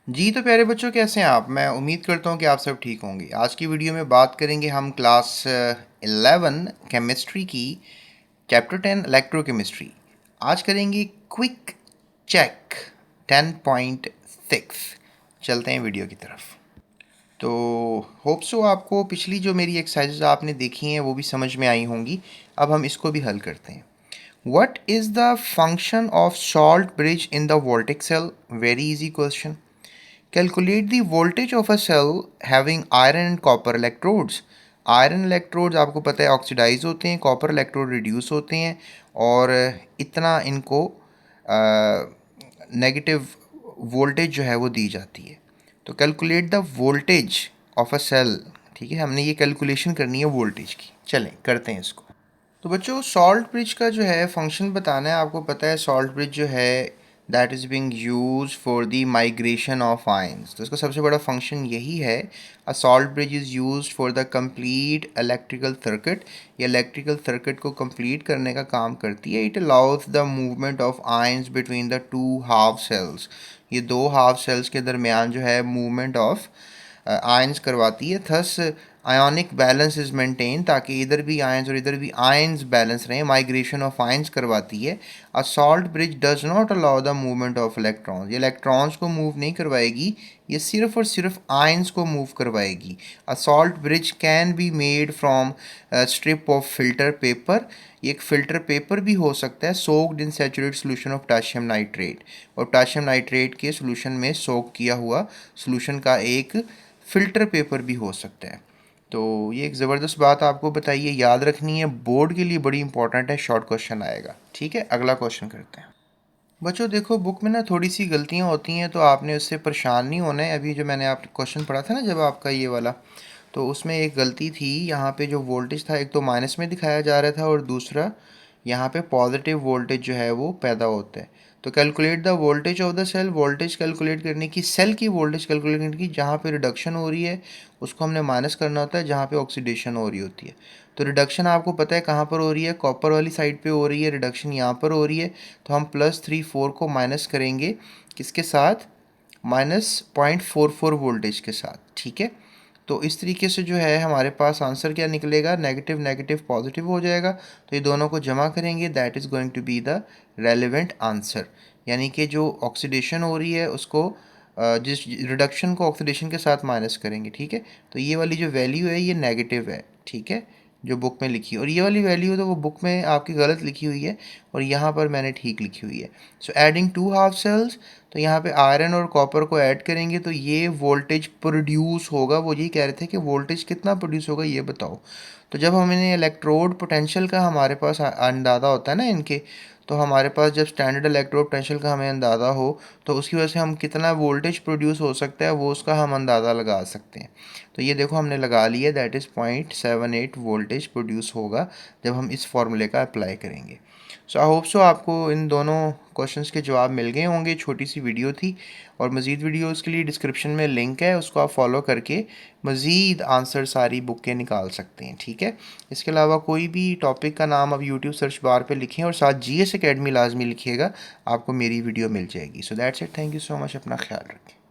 जी तो प्यारे बच्चों, कैसे हैं आप? मैं उम्मीद करता हूँ कि आप सब ठीक होंगे। आज की वीडियो में बात करेंगे हम क्लास 11 केमिस्ट्री की चैप्टर 10 इलेक्ट्रोकेमिस्ट्री। आज करेंगे क्विक चेक 10.6। चलते हैं वीडियो की तरफ। तो होप सो आपको पिछली जो मेरी एक्सरसाइजेज आपने देखी हैं वो भी समझ में आई होंगी। अब हम इसको भी हल करते हैं। What is the function of salt bridge in the voltaic cell? Very easy question. Calculate the voltage of a cell having iron and copper electrodes. Iron electrodes आपको पता है ऑक्सीडाइज होते हैं, कॉपर इलेक्ट्रोड रिड्यूस होते हैं और इतना इनको नेगेटिव वोल्टेज जो है वो दी जाती है। तो calculate the voltage of a cell. ठीक है, हमने ये कैलकुलेशन करनी है वोल्टेज की। चलें करते हैं इसको। तो बच्चों, सॉल्ट ब्रिज का जो है फंक्शन बताना है। आपको पता है सॉल्ट ब्रिज जो है that is being use for the migration of ions. तो इसका सबसे बड़ा फंक्शन यही है। A salt bridge is use for the complete electrical circuit. ये इलेक्ट्रिकल सर्किट को कंप्लीट करने का काम करती है। It allows the movement of ions between the two half cells. ये दो हाफ सेल्स के दरमियान जो है मूवमेंट ऑफ आयंस करवाती है। Thus ionic balance is maintain, ताकि इधर भी आयंस और इधर भी आयंस बैलेंस रहें। माइग्रेशन ऑफ आयंस करवाती है। A salt bridge does not allow the movement of electrons. ये इलेक्ट्रॉन्स को मूव नहीं करवाएगी, ये सिर्फ और सिर्फ आयंस को मूव करवाएगी। अ salt bridge can be made from strip of filter paper. ये एक फ़िल्टर पेपर भी हो सकता है soaked in saturated solution of potassium nitrate. और पोटाशियम नाइट्रेट के सोल्यूशन में सोक किया हुआ सोल्यूशन का एक फ़िल्टर पेपर भी हो सकता है। तो ये एक ज़बरदस्त बात आपको बताइए, याद रखनी है, बोर्ड के लिए बड़ी इंपॉर्टेंट है। शॉर्ट क्वेश्चन आएगा। ठीक है, अगला क्वेश्चन करते हैं। बच्चों देखो, बुक में ना थोड़ी सी गलतियाँ होती हैं, तो आपने उससे परेशान नहीं होना है। अभी जो मैंने आप क्वेश्चन पढ़ा था ना, जब आपका ये वाला, तो उसमें एक गलती थी। यहाँ पे जो वोल्टेज था, एक तो माइनस में दिखाया जा रहा था और दूसरा यहाँ पे पॉजिटिव वोल्टेज जो है वो पैदा होता है। तो calculate the voltage of the cell. Voltage calculate करने की, सेल की वोल्टेज कैलकुलेट करने की, जहाँ पे रिडक्शन हो रही है उसको हमने माइनस करना होता है, जहाँ पे ऑक्सीडेशन हो रही होती है। तो रिडक्शन आपको पता है कहाँ पर हो रही है, कॉपर वाली साइड पे हो रही है। रिडक्शन यहाँ पर हो रही है, तो हम +3 4 को माइनस करेंगे किसके साथ? -0.44 वोल्टेज के साथ। ठीक है, तो इस तरीके से जो है हमारे पास आंसर क्या निकलेगा? नेगेटिव नेगेटिव पॉजिटिव हो जाएगा। तो ये दोनों को जमा करेंगे, that is going to be the relevant answer. यानी कि जो ऑक्सीडेशन हो रही है उसको जिस रिडक्शन को ऑक्सीडेशन के साथ माइनस करेंगे। ठीक है, तो ये वाली जो वैल्यू है ये नेगेटिव है। ठीक है, जो बुक में लिखी है, और ये वाली वैल्यू तो वो बुक में आपकी गलत लिखी हुई है और यहाँ पर मैंने ठीक लिखी हुई है। So adding two half cells, तो यहाँ पे आयरन और कॉपर को ऐड करेंगे तो ये वोल्टेज प्रोड्यूस होगा। वो यही कह रहे थे कि वोल्टेज कितना प्रोड्यूस होगा ये बताओ। तो जब हमें इलेक्ट्रोड पोटेंशियल का हमारे पास अंदाज़ा होता है ना इनके, तो हमारे पास जब स्टैंडर्ड इलेक्ट्रोड पोटेंशियल का हमें अंदाज़ा हो, तो उसकी वजह से हम कितना वोल्टेज प्रोड्यूस हो सकता है वो उसका हम अंदाज़ा लगा सकते हैं। तो ये देखो हमने लगा लिया, दैट इज़ 0.78 वोल्टेज प्रोड्यूस होगा जब हम इस फॉर्मूले का अप्लाई करेंगे। सो आई होप सो आपको इन दोनों क्वेश्चंस के जवाब मिल गए होंगे। छोटी सी वीडियो थी, और मज़ीद वीडियोस के लिए डिस्क्रिप्शन में लिंक है, उसको आप फॉलो करके मज़ीद आंसर सारी बुक के निकाल सकते हैं। ठीक है, इसके अलावा कोई भी टॉपिक का नाम आप यूट्यूब सर्च बार पे लिखें और साथ जीएस एकेडमी लाजमी लिखिएगा, आपको मेरी वीडियो मिल जाएगी। So that's it, thank you so much, अपना ख्याल रखें।